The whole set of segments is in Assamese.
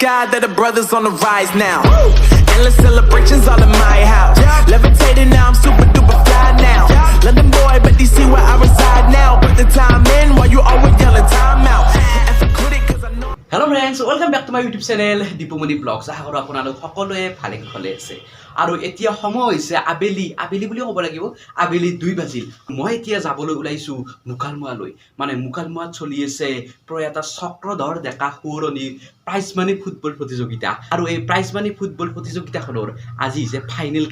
God that the brothers on the rise now. Endless celebrations all in my house. Levitating now, I'm super duper fly now. London boy, but DC where I reside now. Put the time in while you always yelling time out. And for quit it cause I know. Hello friends, welcome back to my YouTube channel Dipumoni vlogs. আশা কৰোঁ আপোনালোক সকলোৱে ভালে আছে। আৰু এতিয়া সময় হৈছে আবেলি বুলি ক'ব লাগিব। আবেলি 2 বাজিল। মই এতিয়া যাবলৈ ওলাইছো মুকালমুৱালৈ। মানে মুকালমুৱাত চলি আছে প্ৰয়াত চক্ৰধৰ ডেকা সোঁৱৰণিৰ প্ৰাইজ মানি ফুটবল প্ৰতিযোগিতা। আৰু এই প্ৰাইজ মানি ফুটবল প্ৰতিযোগিতাখনৰ আজি যে ফাইনেল।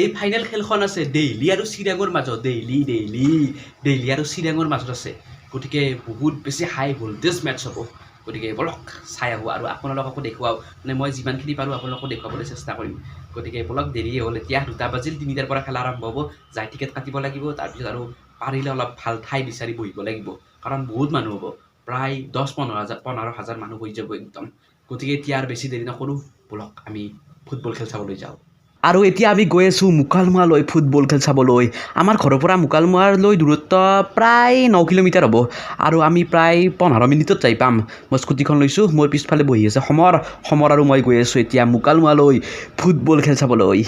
এই ফাইনেল খেলখন আছে দেইলি আৰু চিৰাঙৰ মাজত। দেইলি আৰু চিৰাঙৰ মাজত আছে। গতিকে বহুত বেছি হাই ভোল্টেজ মেটচ হ'ব। গতিকে বলক চাই আহোঁ আৰু আপোনালোককো দেখুৱাওঁ। মানে মই যিমানখিনি পাৰোঁ আপোনালোকক দেখুৱাবলৈ চেষ্টা কৰিম। গতিকে বলক দেৰি হ'ল, এতিয়া 2 বাজিল, 3টাৰ পৰা খেলা আৰম্ভ হ'ব। যাই টিকেট কাটিব লাগিব, তাৰপিছত আৰু পাৰিলে অলপ ভাল ঠাই বিচাৰি বহিব লাগিব, কাৰণ বহুত মানুহ হ'ব, প্ৰায় 10-15,000 মানুহ হৈ যাব একদম। গতিকে এতিয়া আৰু বেছি দেৰি নকৰোঁ, বলক আমি ফুটবল খেল চাবলৈ যাওঁ। আৰু এতিয়া আমি গৈ আছোঁ মুকালমুৱালৈ ফুটবল খেল চাবলৈ। আমাৰ ঘৰৰ পৰা মুকালমুৱালৈ দূৰত্ব প্ৰায় 9 কিলোমিটাৰ হ'ব, আৰু আমি প্ৰায় 15 মিনিটত যাই পাম। মই স্কুটিখন লৈছোঁ, মোৰ পিছফালে বহি আছে সমৰ আৰু মই গৈ আছোঁ এতিয়া মুকালমুৱালৈ ফুটবল খেল চাবলৈ।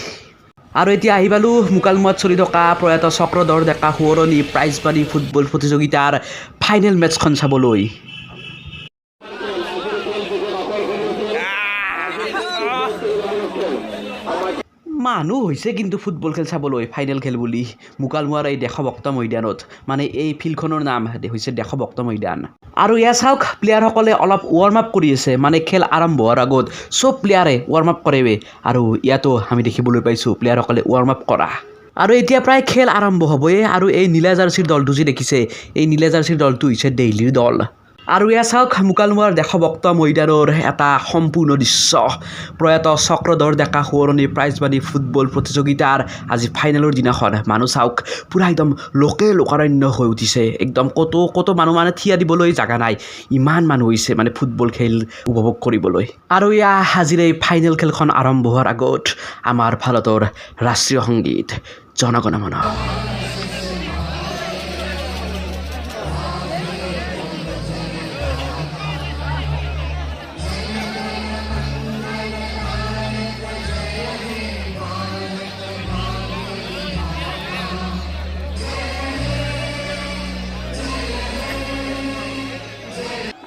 আৰু এতিয়া আহি পালোঁ মুকালমুৱাত চলি থকা প্ৰয়াত চক্ৰধৰ ডেকা সোঁৱৰণি প্ৰাইজ মানি ফুটবল প্ৰতিযোগিতাৰ ফাইনেল মেটচখন চাবলৈ। মানুহ হৈছে কিন্তু ফুটবল খেল চাবলৈ, ফাইনেল খেল বুলি। মুকালমুৱাৰ এই দেশভক্ত ময়দানত, মানে এই ফিল্ডখনৰ নাম হৈছে দেশভক্ত ময়দান। আৰু ইয়াত চাওক, প্লেয়াৰসকলে অলপ ৱাৰ্ম আপ কৰি আছে, মানে খেল আৰম্ভ হোৱাৰ আগত চব প্লেয়াৰে ৱাৰ্ম আপ কৰে। আৰু ইয়াতো আমি দেখিবলৈ পাইছোঁ প্লেয়াৰসকলে ৱাৰ্ম আপ কৰা। আৰু এতিয়া প্ৰায় খেল আৰম্ভ হ'বই। আৰু এই নীলা জাৰ্চিৰ দলটো যে দেখিছে, এই নীলা জাৰ্চিৰ দলটো হৈছে দেইলিৰ দল। আৰু এয়া চাওক, মুকালমুৱাৰ দেশভক্ত ময়দানৰ এটা সম্পূৰ্ণ দৃশ্য। প্ৰয়াত চক্ৰধৰ ডেকা সোঁৱৰণি প্ৰাইজ মানি ফুটবল প্ৰতিযোগিতাৰ আজি ফাইনেলৰ দিনাখন মানুহ চাওক, পূৰা একদম লোকাৰণ্য হৈ উঠিছে। একদম কতো মানুহ মানে থিয়া দিবলৈ জাগা নাই, ইমান মানুহ হৈছে মানে ফুটবল খেল উপভোগ কৰিবলৈ। আৰু এয়া আজিৰ এই ফাইনেল খেলখন আৰম্ভ হোৱাৰ আগত আমাৰ ভাৰতৰ ৰাষ্ট্ৰীয় সংগীত জন গণ মন।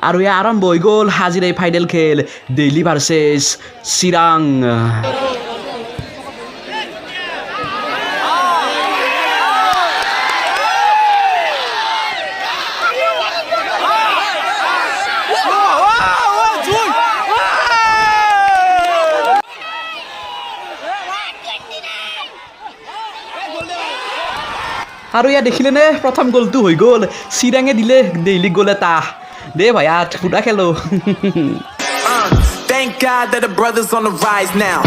আৰু এয়া আৰম্ভ হৈ গ'ল আজিৰ এই ফাইনেল খেল, দেইলি ভাৰ্চেছ চিৰাং। আৰু এয়া দেখিলেনে, প্ৰথম গ'লটো হৈ গ'ল, চিৰাঙে দিলে দেইলি গ'ল এটা। দে ভাইয়া ফুটা খেলো। Thank God that the brothers on the rise now.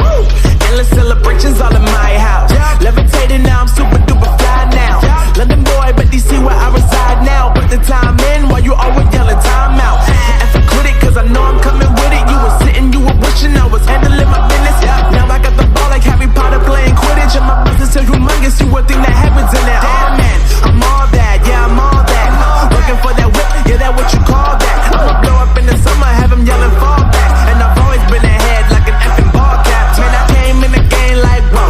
Endless celebrations all in my house. Levitating now, I'm super duper fly now. London boy, but DC where I reside now. Put the time in while you always yelling time out. And for quit it cause I know I'm coming with it. You were sitting, you were wishing I was handling my business. Now I got the ball like Harry Potter playing Quidditch. And my business is humongous, you would think that happens in there. Oh man, I'm all that, yeah I'm all that. Looking for that whip, yeah that what you call that. I'ma blow up in the summer, have them yelling fall back. And I've always been ahead like an effing ball cap. Man, I came in the game like whoa.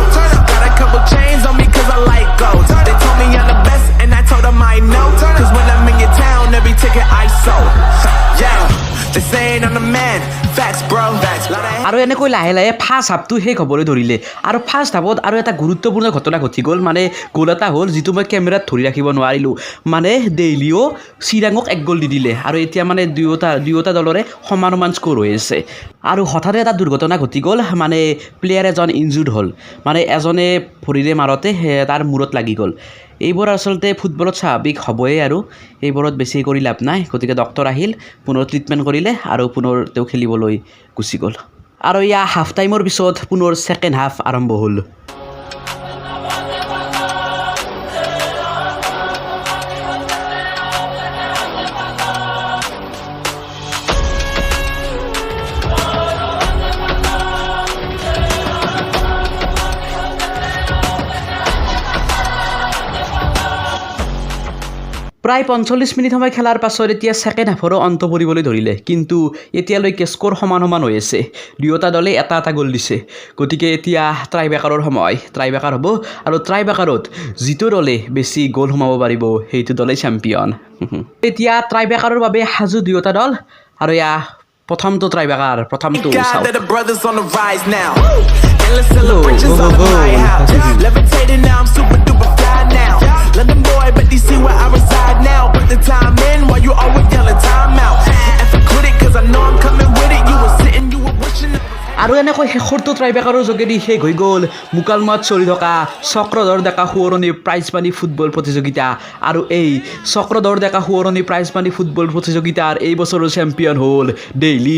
Got a couple chains on me cause I like gold. They told me I'm the best and I told them I know. Cause when I'm in your town, every ticket I sold. Yeah, they saying I'm the man. Facts bro, facts. আৰু এনেকৈ লাহে লাহে ফাৰ্ষ্ট হাফটো শেষ হ'বলৈ ধৰিলে। আৰু ফাৰ্ষ্ট হাফত আৰু এটা গুৰুত্বপূৰ্ণ ঘটনা ঘটি গ'ল, মানে গ'ল এটা হ'ল যিটো মই কেমেৰাত ধৰি ৰাখিব নোৱাৰিলোঁ। মানে দেইলিও চিৰাঙক 1 গ'ল দি দিলে, আৰু এতিয়া মানে দুয়োটা দলৰে সমান স্ক'ৰ হৈ আছে। আৰু হঠাতে এটা দুৰ্ঘটনা ঘটি গ'ল, মানে প্লেয়াৰ এজন ইনজুৰ্ড হ'ল, মানে এজনে ভৰিৰে মাৰতে তাৰ মূৰত লাগি গ'ল। এইবোৰ আচলতে ফুটবলত স্বাভাৱিক হ'বই, আৰু এইবোৰত বেছি কৰি লাভ নাই। গতিকে ডক্টৰ আহিল, পুনৰ ট্ৰিটমেণ্ট কৰিলে, আৰু পুনৰ তেওঁ খেলিবলৈ গুচি গ'ল। আৰু এয়া হাফ টাইমৰ পিছত পুনৰ ছেকেণ্ড হাফ আৰম্ভ হ'ল। প্ৰায় 45 মিনিট সময় খেলাৰ পাছত এতিয়া ছেকেণ্ড হাফৰো অন্ত পৰিবলৈ ধৰিলে কিন্তু এতিয়ালৈকে স্ক'ৰ সমান হৈ আছে দুয়োটা দলে এটা গ'ল দিছে গতিকে এতিয়া ট্ৰাইবেকাৰৰ সময় ট্ৰাইবেকাৰ হ'ব আৰু ট্ৰাইবেকাৰত যিটো দলে বেছি গ'ল সোমাব পাৰিব সেইটো দলেই চেম্পিয়ন এতিয়া ট্ৰাইবেকাৰৰ বাবে সাজু দুয়োটা দল আৰু এয়া প্ৰথমটো ট্ৰাইবেকাৰ প্ৰথমটো God চাওক that the brothers on the rise now. Endless celebrations all in my house. Levitating now, I'm super duper fly now. London boy, but DC where I reside now. Put the time in while you always yelling time out. And for quit it, cause I know I'm coming with it. You were sitting, you were wishing it. আৰু এনেকৈ শেষৰটো ট্ৰাইবেকাৰৰ যোগেদি শেষ হৈ গ'ল মুকালমুৱাত চলি থকা চক্ৰধৰ ডেকা সোঁৱৰণী প্ৰাইজ মানি ফুটবল প্ৰতিযোগিতা আৰু এই চক্ৰধৰ ডেকা সোঁৱৰণী প্ৰাইজ মানি ফুটবল প্ৰতিযোগিতাৰ এই বছৰৰ চেম্পিয়ন হ'ল ডেইলি